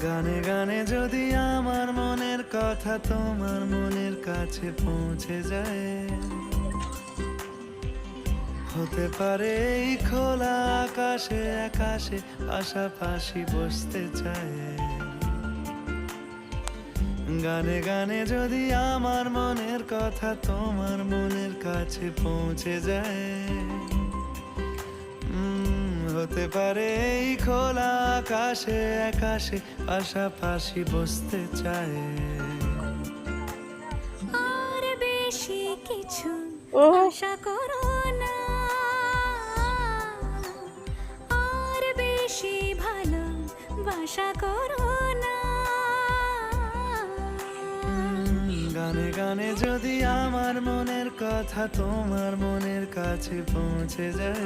গানে গানে যদি আমার মনের কথা তোমার মনের কাছে পৌঁছে যায়, হতে পারে এই খোলা আকাশে আকাশে পাশাপাশি বসতে চায়। গানে গানে যদি আমার মনের কথা তোমার মনের কাছে পৌঁছে যায়, হতে পারে এই খোলা আকাশে আকাশে পাশাপাশি বসতে চায়। আর বেশি কিছু ও আশা করো না, আর বেশি ভালোবাসা করো না। গানে গানে যদি আমার মনের কথা তোমার মনের কাছে পৌঁছে যায়,